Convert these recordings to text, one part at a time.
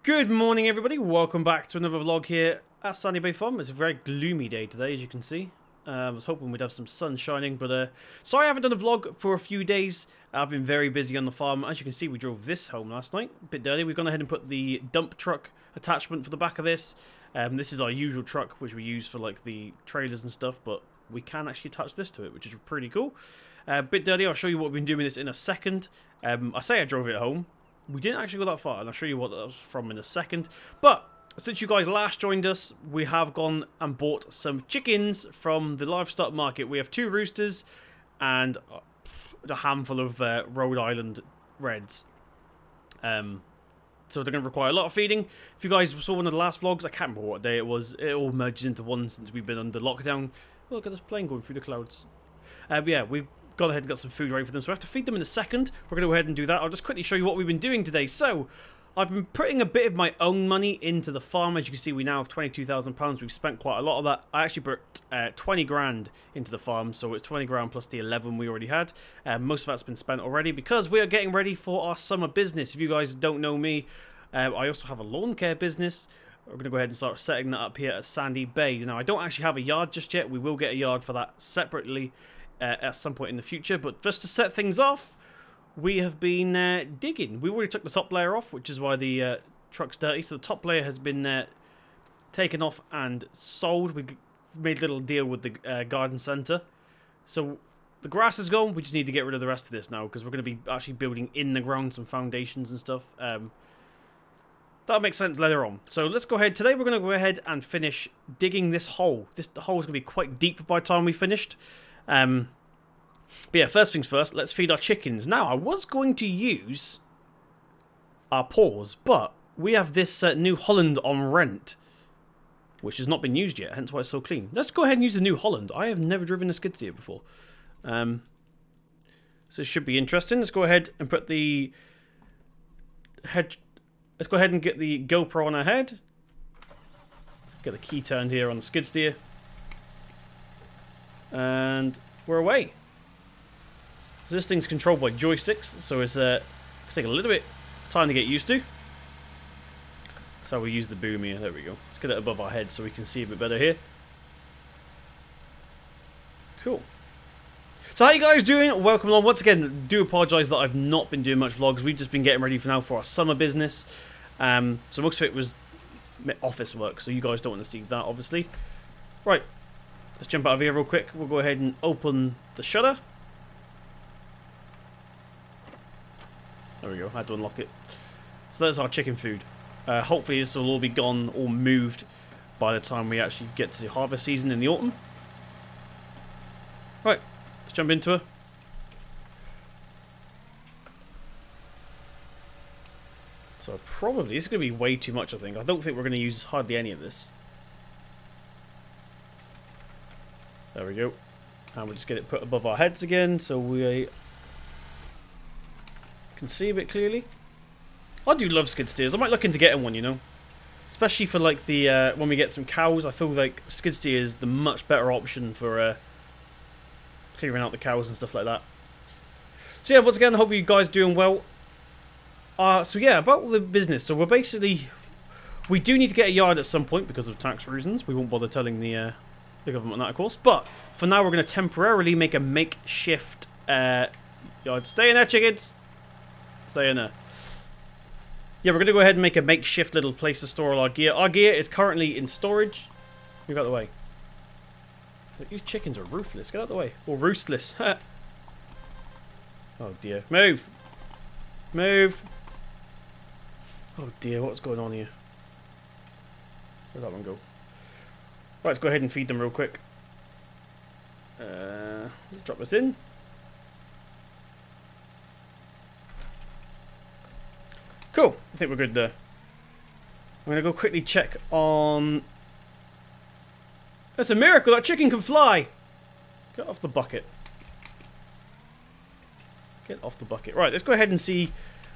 Good morning, everybody. Welcome back to another vlog here at Sandy Bay Farm. It's a very gloomy day today, as you can see. I was hoping we'd have some sun shining, but sorry I haven't done a vlog for a few days. I've been very busy on the farm. As you can see, we drove this home last night, a bit dirty. We've gone ahead and put the dump truck attachment for the back of this. This is our usual truck, which we use for like the trailers and stuff, but we can actually attach this to it, which is pretty cool. A bit dirty. I'll show you what we've been doing with this in a second. I say I drove it home. We didn't actually go that far, and I'll show you what that was from in a second. But since you guys last joined us, we have gone and bought some chickens from the livestock market. We have 2 roosters and a handful of Rhode Island Reds. So they're going to require a lot of feeding. If you guys saw one of the last vlogs, I can't remember what day it was. It all merges into one since we've been under lockdown. Oh, look at this plane going through the clouds. But yeah, we've gone ahead and got some food ready for them, so we have to feed them in a second. We're going to go ahead and do that. I'll just quickly show you what we've been doing today. So I've been putting a bit of my own money into the farm. As you can see, we now have £22,000. We've spent quite a lot of that. I actually put 20 grand into the farm, so it's 20 grand plus the 11 we already had. Most of that's been spent already because we are getting ready for our summer business. If you guys don't know me, I also have a lawn care business. We're going to go ahead and start setting that up here at Sandy Bay. Now, I don't actually have a yard just yet. We will get a yard for that separately at some point in the future. But just to set things off, we have been digging. We already took the top layer off, which is why the truck's dirty. So the top layer has been taken off and sold. We made a little deal with the garden centre. So the grass is gone. We just need to get rid of the rest of this now because we're going to be actually building in the ground some foundations and stuff. That'll make sense later on. So let's go ahead. Today we're going to go ahead and finish digging this hole. The hole is going to be quite deep by the time we finished. But yeah, first things first, let's feed our chickens. Now, I was going to use our paws, but we have this New Holland on rent, which has not been used yet, hence why it's so clean. Let's go ahead and use the New Holland. I have never driven a skid steer before. So it should be interesting. Let's go ahead and put the head... Let's go ahead and get the GoPro on our head. Let's get the key turned here on the skid steer. And we're away. So this thing's controlled by joysticks, so it's take a little bit of time to get used to. So we use the boom here. There we go. Let's get it above our head so we can see a bit better here. Cool. So how you guys doing? Welcome along. Once again, do apologise that I've not been doing much vlogs. We've just been getting ready for now for our summer business. So most of it was office work, so you guys don't want to see that, obviously. Right. Let's jump out of here real quick. We'll go ahead and open the shutter. There we go. I had to unlock it. So that's our chicken food. Hopefully this will all be gone or moved by the time we actually get to harvest season in the autumn. Right. Let's jump into her. So probably, this is going to be way too much, I think. I don't think we're going to use hardly any of this. There we go. And we'll just get it put above our heads again so we can see a bit clearly. I do love skid steers. I might look into getting one, you know. Especially for like the, when we get some cows, I feel like skid steer is the much better option for clearing out the cows and stuff like that. So yeah, once again, I hope you guys are doing well. So yeah, about the business. So we're basically, we do need to get a yard at some point because of tax reasons. We won't bother telling the government that, of course. But for now, we're going to temporarily make a makeshift yard. Stay in there, chickens. Stay in there. Yeah, we're going to go ahead and make a makeshift little place to store all our gear. Our gear is currently in storage. Move out of the way. These chickens are ruthless. Get out of the way. Or roostless. Oh dear. Move. Move. Oh dear, what's going on here? Where'd that one go? Right, let's go ahead and feed them real quick. Drop this in. Cool. I think we're good there. I'm going to go quickly check on... That's a miracle! That chicken can fly! Get off the bucket. Get off the bucket. Right, let's go ahead and see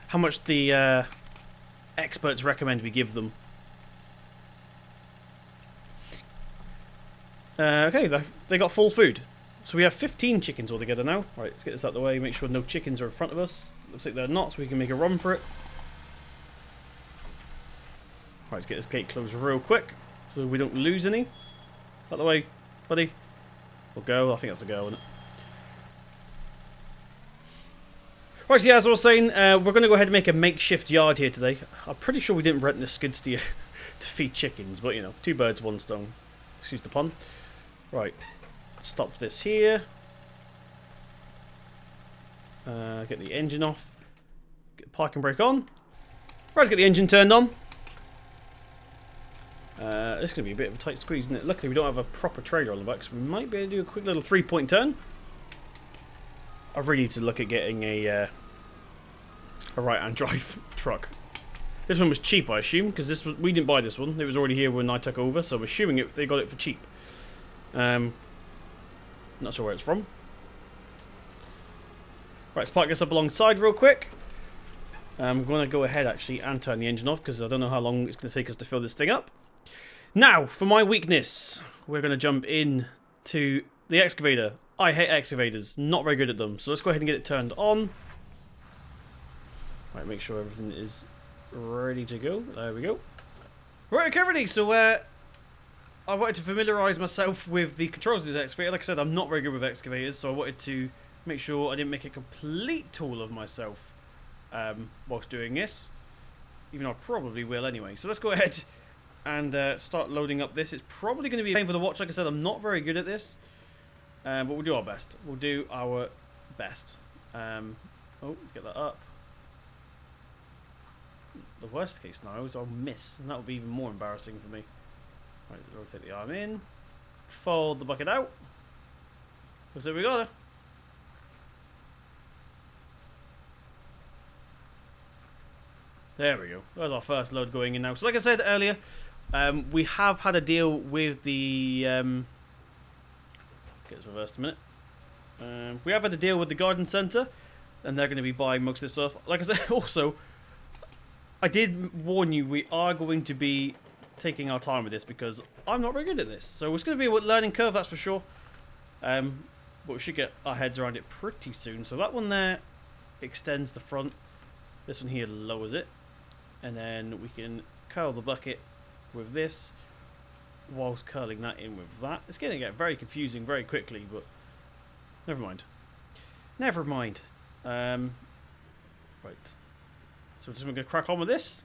how much the experts recommend we give them. Okay, they got full food. So we have 15 chickens altogether now. Right, let's get this out of the way, make sure no chickens are in front of us. Looks like they're not, so we can make a run for it. Right, let's get this gate closed real quick so we don't lose any. Out the way, buddy. We'll go. I think that's a go, isn't it? Right, so yeah, as I was saying, we're going to go ahead and make a makeshift yard here today. I'm pretty sure we didn't rent this skid steer to feed chickens, but you know, 2 birds, 1 stone. Excuse the pun. Right, stop this here. Get the engine off. Get the parking brake on. Right, let's get the engine turned on. This is going to be a bit of a tight squeeze, isn't it? Luckily, we don't have a proper trailer on the back, so we might be able to do a quick little 3-point turn. I really need to look at getting a right-hand drive truck. This one was cheap, I assume, because we didn't buy this one. It was already here when I took over, so I'm assuming they got it for cheap. Not sure where it's from. Right, let's park this up alongside real quick. I'm going to go ahead actually and turn the engine off because I don't know how long it's going to take us to fill this thing up. Now, for my weakness, we're going to jump in to the excavator. I hate excavators, not very good at them. So let's go ahead and get it turned on. Right, make sure everything is ready to go. There we go. Right, okay, ready. So I wanted to familiarise myself with the controls of the excavator. Like I said, I'm not very good with excavators, so I wanted to make sure I didn't make a complete tool of myself whilst doing this. Even though I probably will anyway. So let's go ahead and start loading up this. It's probably going to be painful to watch. Like I said, I'm not very good at this. But we'll do our best. We'll do our best. Oh, let's get that up. The worst case now is I'll miss, and that would be even more embarrassing for me. Right, rotate the arm in. Fold the bucket out. So we got it. There we go. There's our first load going in now. So like I said earlier, we have had a deal with the... get this reversed a minute. We have had a deal with the garden centre, and they're going to be buying most of this stuff. Like I said, also, I did warn you, we are going to be taking our time with this because I'm not very good at this. So it's going to be a learning curve, that's for sure. But we should get our heads around it pretty soon. So that one there extends the front. This one here lowers it. And then we can curl the bucket with this whilst curling that in with that. It's going to get very confusing very quickly, but never mind. Never mind. Right. So we're just going to crack on with this.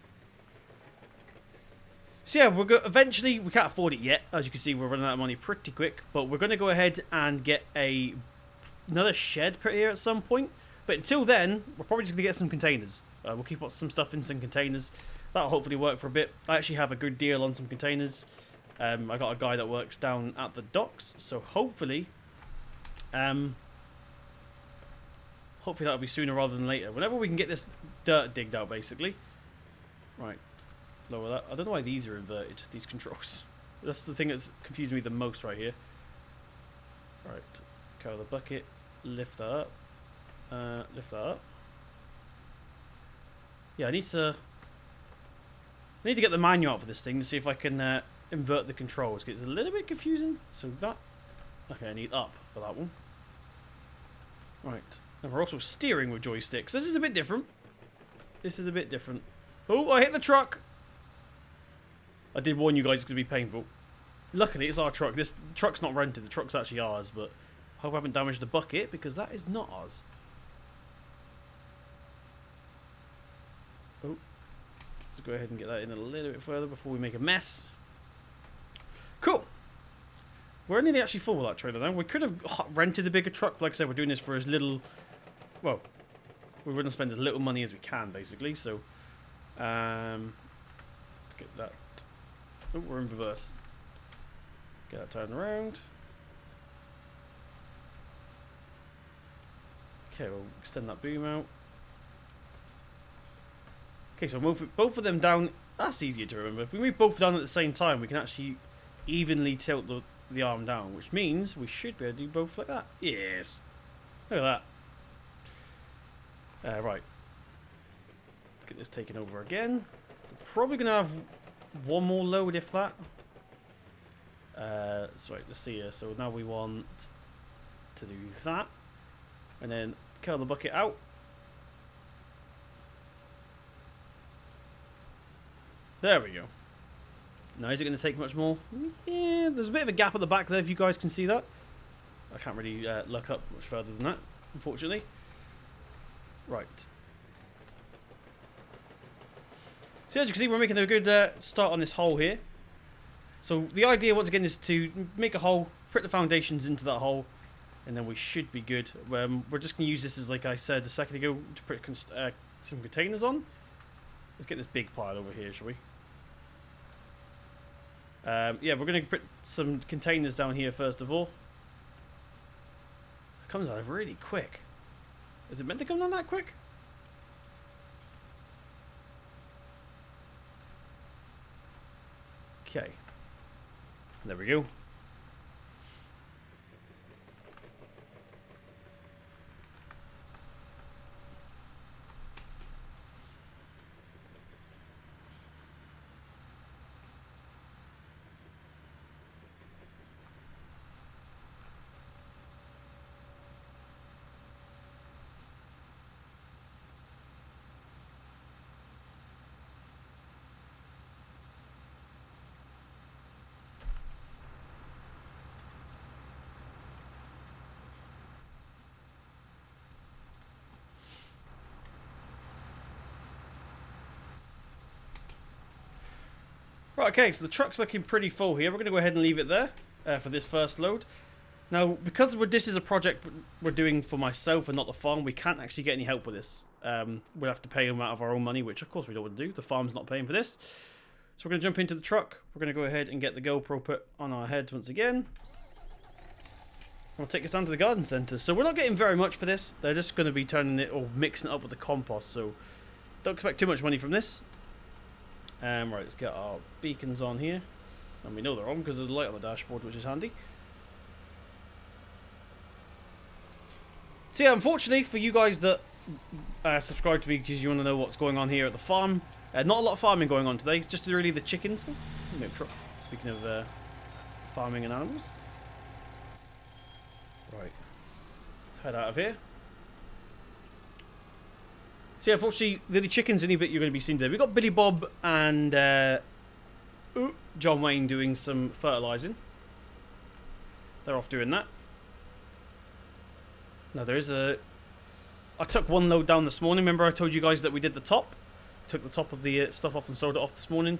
So yeah, eventually, we can't afford it yet. As you can see, we're running out of money pretty quick. But we're going to go ahead and get another shed put here at some point. But until then, we're probably just going to get some containers. We'll keep some stuff in some containers. That'll hopefully work for a bit. I actually have a good deal on some containers. I got a guy that works down at the docks. So hopefully that'll be sooner rather than later. Whenever we can get this dirt digged out, basically. Right. Lower that. I don't know why these are inverted, these controls. That's the thing that's confusing me the most right here. Right. Curl the bucket. Lift that up. Lift that up. Yeah, I need to get the manual out for this thing to see if I can invert the controls. It's a little bit confusing. So that... Okay, I need up for that one. Right. And we're also steering with joysticks. This is a bit different. This is a bit different. Oh, I hit the truck! I did warn you guys it's going to be painful. Luckily, it's our truck. This truck's not rented. The truck's actually ours, but I hope I haven't damaged the bucket, because that is not ours. Oh. Let's go ahead and get that in a little bit further before we make a mess. Cool. We're nearly actually full with that trailer now. We could have rented a bigger truck. Like I said, we're doing this for as little... Well, we're going to spend as little money as we can, basically. So, let's get that... Oh, we're in reverse. Get that turned around. Okay, we'll extend that boom out. Okay, so move both of them down. That's easier to remember. If we move both down at the same time, we can actually evenly tilt the arm down, which means we should be able to do both like that. Yes. Look at that. Right. Get this taken over again. We're probably going to have one more load, if that. So right, let's see here. So now we want to do that. And then curl the bucket out. There we go. Now, is it going to take much more? Yeah, there's a bit of a gap at the back there, if you guys can see that. I can't really look up much further than that, unfortunately. Right. So as you can see, we're making a good start on this hole here. So the idea, once again, is to make a hole, put the foundations into that hole, and then we should be good. We're just going to use this as, like I said a second ago, to put some containers on. Let's get this big pile over here, shall we? Yeah, we're going to put some containers down here first of all. It comes out really quick. Is it meant to come down that quick? Okay. There we go. Right, okay, so the truck's looking pretty full here. We're going to go ahead and leave it there for this first load. Now, because this is a project we're doing for myself and not the farm, we can't actually get any help with this. We'll have to pay them out of our own money, which of course we don't want to do. The farm's not paying for this. So we're going to jump into the truck. We're going to go ahead and get the GoPro put on our heads once again. And we'll take us down to the garden centre. So we're not getting very much for this. They're just going to be turning it or mixing it up with the compost. So don't expect too much money from this. Right, let's get our beacons on here. And we know they're on because there's a light on the dashboard, which is handy. So yeah, unfortunately for you guys that subscribe to me because you want to know what's going on here at the farm, not a lot of farming going on today. It's just really the chickens. Speaking of farming and animals. Right, let's head out of here. So yeah, unfortunately, the chickens are the only bit you're going to be seeing today. We've got Billy Bob and John Wayne doing some fertilising. They're off doing that. Now there is a... I took one load down this morning. Remember I told you guys that we did the top? Took the top of the stuff off and sold it off this morning.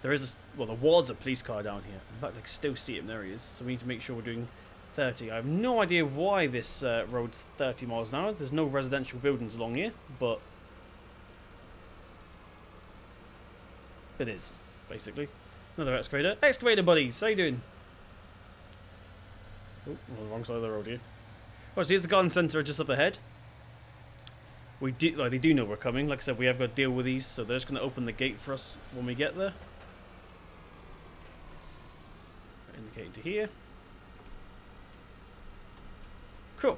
There is a... Well, there was a police car down here. In fact, I can still see him. There he is. So we need to make sure we're doing 30. I have no idea why this road's 30 miles an hour. There's no residential buildings along here, but it is, basically. Another excavator. Excavator buddies, how you doing? Oh, on the wrong side of the road here. Right, so here's the garden centre just up ahead. They do know we're coming. Like I said, we have got to deal with these, so they're just going to open the gate for us when we get there. Indicating to here. Cool.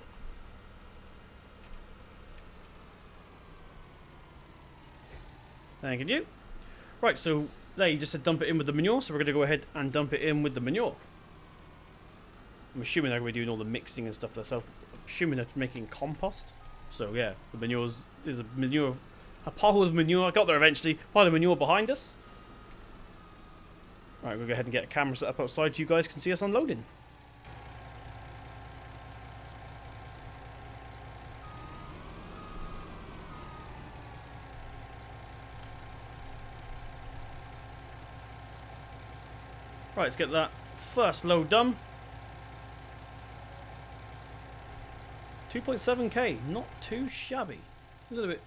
Thank you. Right, so there you just said dump it in with the manure, so we're going to go ahead and dump it in with the manure. I'm assuming they're going to be doing all the mixing and stuff themselves. I'm assuming they're making compost. So yeah, there's a pile of manure. I got there eventually. Pile of manure behind us. Right, we'll go ahead and get a camera set up outside so you guys can see us unloading. Right, let's get that first load done. 2.7k, not too shabby. A little bit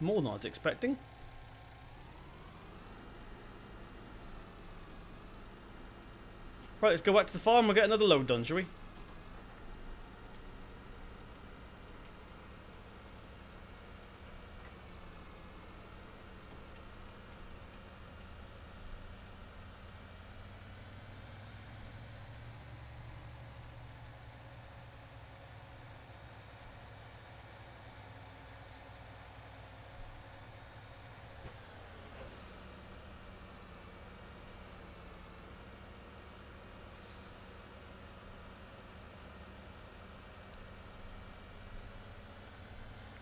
more than I was expecting. Right, let's go back to the farm. We'll get another load done, shall we?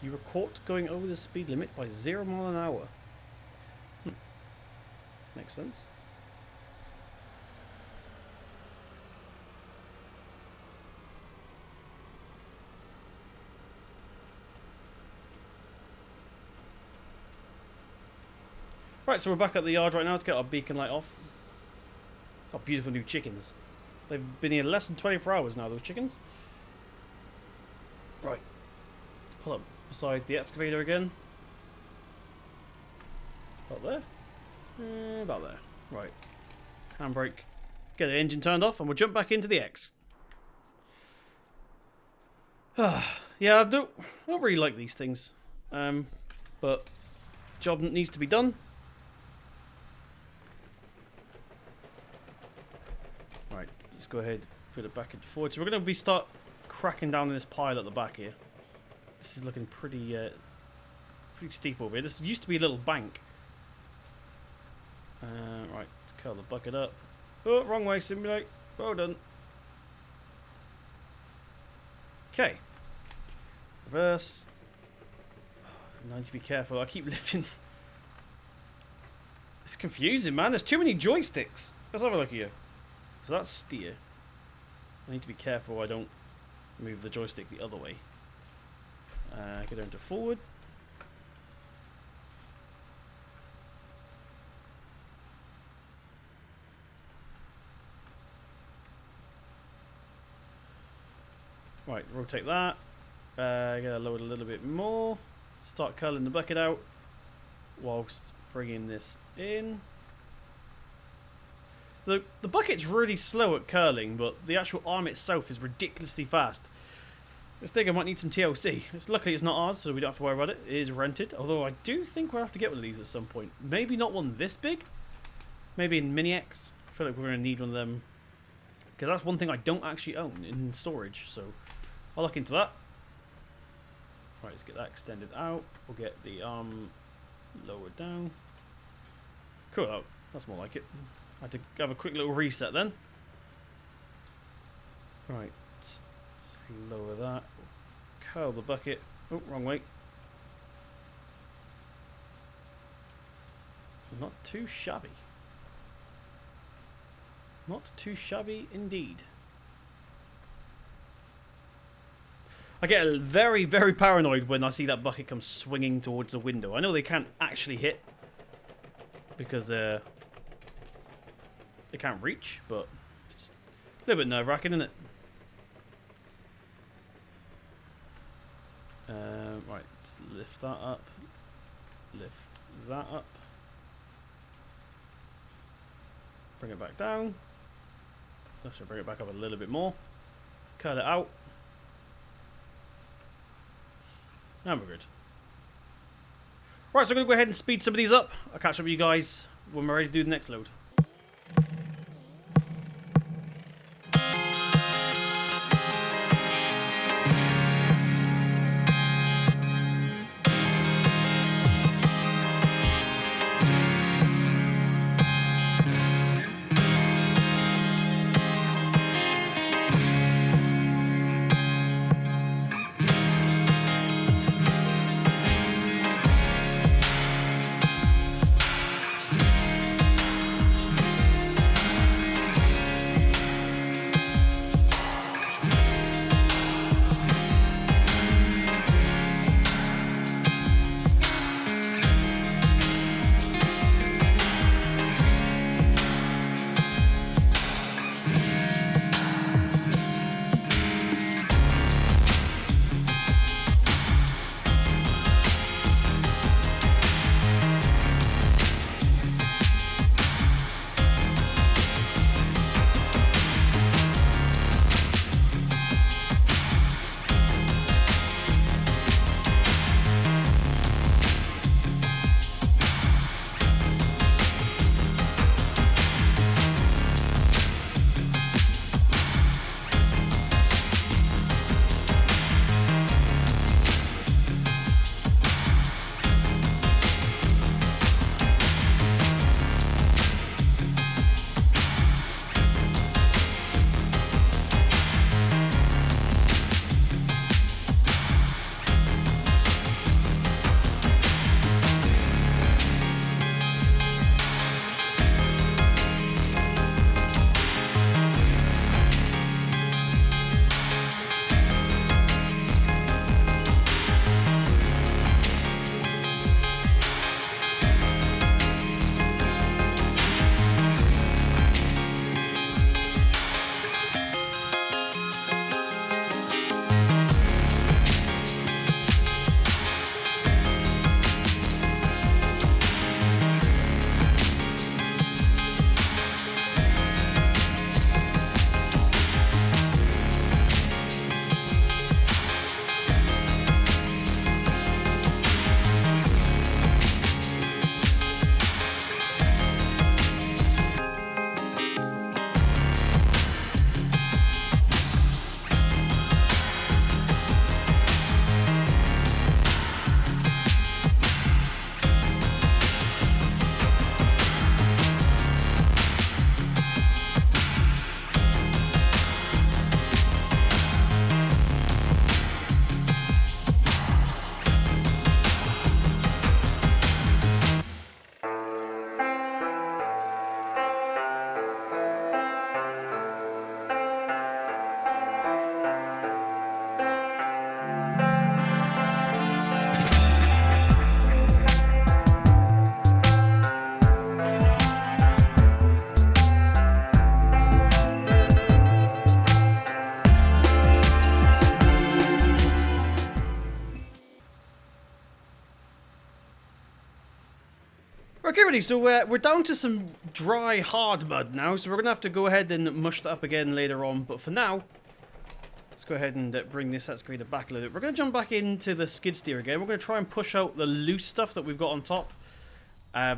You were caught going over the speed limit by 0 mile an hour. Makes sense. Right, so we're back at the yard right now. Let's get our beacon light off. Got beautiful new chickens. They've been here less than 24 hours now, those chickens. Right. Pull up beside the excavator again. About there? About there. Right. Handbrake. Get the engine turned off and we'll jump back into the X. Yeah, I don't really like these things. But job needs to be done. Right, let's go ahead and put it back into forward. So we're going to start cracking down in this pile at the back here. This is looking pretty steep over here. This used to be a little bank. Right, let's curl the bucket up. Oh, wrong way, simulate. Well done. Okay. Reverse. I need to be careful. I keep lifting. It's confusing, man. There's too many joysticks. Let's have a look here. So that's steer. I need to be careful I don't move the joystick the other way. Go down to forward. Right, rotate that. Gotta load a little bit more. Start curling the bucket out whilst bringing this in. The bucket's really slow at curling, but the actual arm itself is ridiculously fast. This thing I might need some TLC. Luckily it's not ours, so we don't have to worry about it. It is rented, although I do think we'll have to get one of these at some point. Maybe not one this big. Maybe in Mini X. I feel like we're going to need one of them. Because that's one thing I don't actually own in storage, so I'll look into that. Right, let's get that extended out. We'll get the arm lowered down. Cool, oh, that's more like it. I had to have a quick little reset then. Right, let's lower that. Curl the bucket. Oh, wrong way. Not too shabby. Not too shabby indeed. I get very, very paranoid when I see that bucket come swinging towards the window. I know they can't actually hit because they can't reach, but just a little bit nerve-wracking, isn't it? Right, let's lift that up. Lift that up. Bring it back down. Actually, bring it back up a little bit more. Cut it out. And we're good. Right, so I'm going to go ahead and speed some of these up. I'll catch up with you guys when we're ready to do the next load. Okay, ready. So we're down to some dry, hard mud now. So we're going to have to go ahead and mush that up again later on. But for now, let's go ahead and bring this excavator back a little bit. We're going to jump back into the skid steer again. We're going to try and push out the loose stuff that we've got on top. Yeah,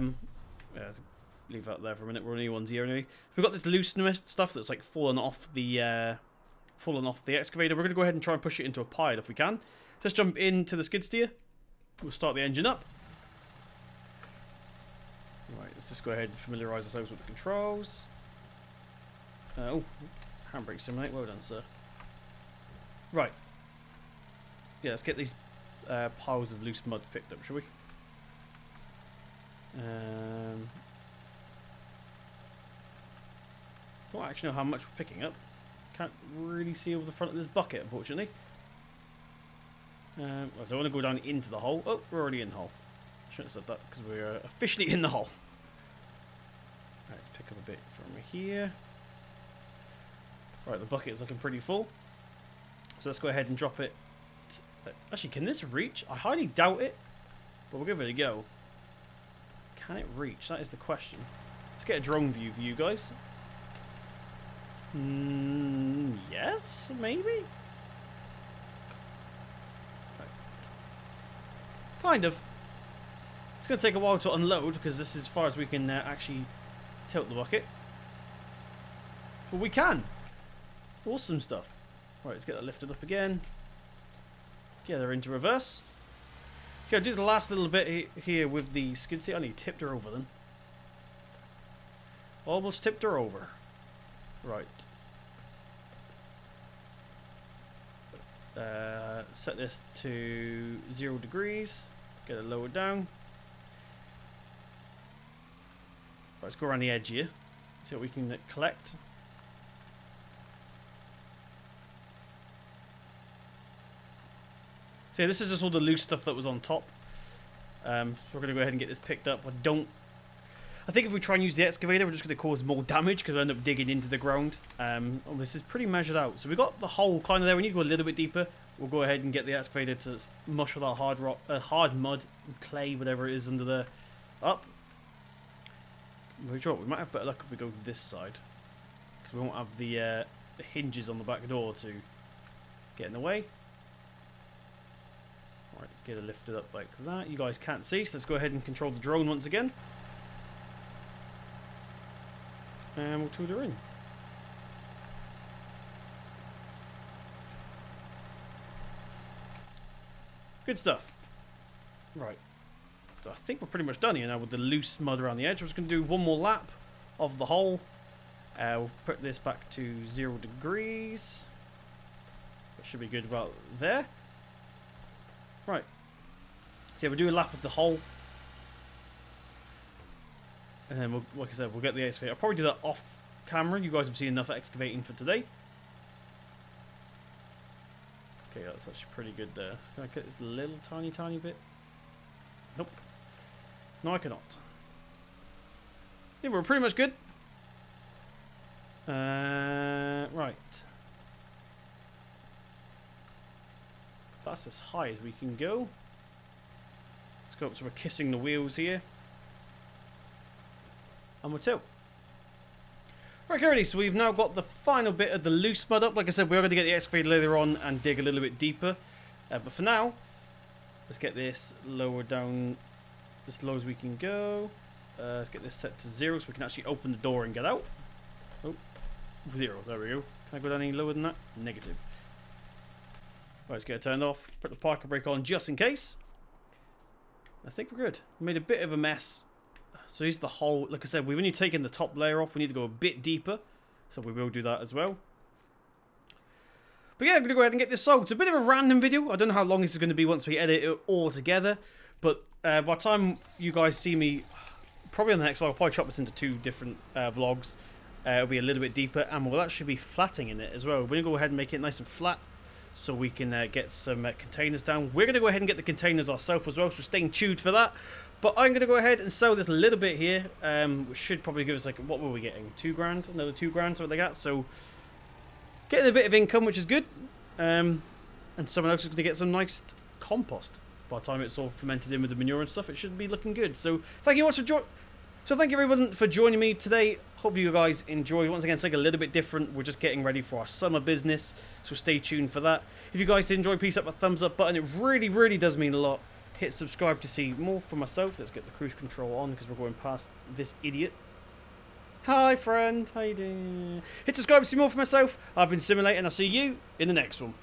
leave that there for a minute. We're only ones here anyway. We've got this loose stuff that's like fallen off the excavator. We're going to go ahead and try and push it into a pile if we can. So let's jump into the skid steer. We'll start the engine up. Right, let's just go ahead and familiarise ourselves with the controls. Oh, handbrake simulate. Well done, sir. Right. Yeah, let's get these piles of loose mud picked up, shall we? Don't actually know how much we're picking up. Can't really see over the front of this bucket, unfortunately. I don't want to go down into the hole. Oh, we're already in the hole. Shouldn't have said that because we're officially in the hole. Right, let's pick up a bit from here. Right, the bucket is looking pretty full. So let's go ahead and drop it. Actually, can this reach? I highly doubt it, but we'll give it a go. Can it reach? That is the question. Let's get a drone view for you guys. Yes, maybe? Right. Kind of. It's going to take a while to unload because this is as far as we can actually tilt the bucket. But we can. Awesome stuff. Right, let's get that lifted up again. Get her into reverse. Okay, I'll do the last little bit here with the skid steer. I need tipped her over then. Almost tipped her over. Right. Set this to 0 degrees. Get it lowered down. Right, let's go around the edge here. See what we can collect. So yeah, this is just all the loose stuff that was on top. So we're going to go ahead and get this picked up. I think if we try and use the excavator, we're just going to cause more damage because we'll end up digging into the ground. This is pretty measured out. So we've got the hole kind of there. We need to go a little bit deeper. We'll go ahead and get the excavator to mush with our hard mud, clay, whatever it is under there, up. We might have better luck if we go this side because we won't have the hinges on the back door to get in the way. Right, let's get it lifted up like that. You guys can't see, so let's go ahead and control the drone once again. And we'll tool her in. Good stuff. Right. So I think we're pretty much done here now with the loose mud around the edge. We're just going to do one more lap of the hole. We'll put this back to 0 degrees. That should be good about there. Right. So yeah, we'll do a lap of the hole. And then, like I said, we'll get the excavator. I'll probably do that off camera. You guys have seen enough excavating for today. Okay, that's actually pretty good there. Can I get this little tiny bit? Nope. No, I cannot. Yeah, we're pretty much good. Right. That's as high as we can go. Let's go up so we're kissing the wheels here. And we're tilt. Right, already, so we've now got the final bit of the loose mud up. Like I said, we're going to get the excavator later on and dig a little bit deeper. But for now, let's get this lower down as low as we can go. Let's get this set to 0 so we can actually open the door and get out. Oh, 0. There we go. Can I go down any lower than that? Negative. Right, let's get it turned off. Put the parking brake on just in case. I think we're good. We made a bit of a mess. So here's the hole. Like I said, we've only taken the top layer off. We need to go a bit deeper. So we will do that as well. But yeah, I'm going to go ahead and get this sold. It's a bit of a random video. I don't know how long this is going to be once we edit it all together. But by the time you guys see me, probably on the next vlog, I'll probably chop this into 2 different vlogs. It'll be a little bit deeper. And we'll actually be flatting in it as well. We're going to go ahead and make it nice and flat. So we can get some containers down. We're going to go ahead and get the containers ourselves as well. So stay tuned for that. But I'm going to go ahead and sell this a little bit here. Which should probably give us, like, what were we getting? 2 grand? Another 2 grand, so what they got. So getting a bit of income, which is good. And someone else is going to get some nice compost. by the time it's all fermented in with the manure and stuff, it should be looking good. So thank you thank you everyone for joining me today. Hope you guys enjoyed. Once again, something a little bit different. We're just getting ready for our summer business, so stay tuned for that. If you guys did enjoy, please hit that thumbs up button. It really does mean a lot. Hit subscribe to see more for myself. Let's get the cruise control on because we're going past this idiot. Hi friend, how you doing? Hit subscribe to see more for myself. I've been Simulating. I'll see you in the next one.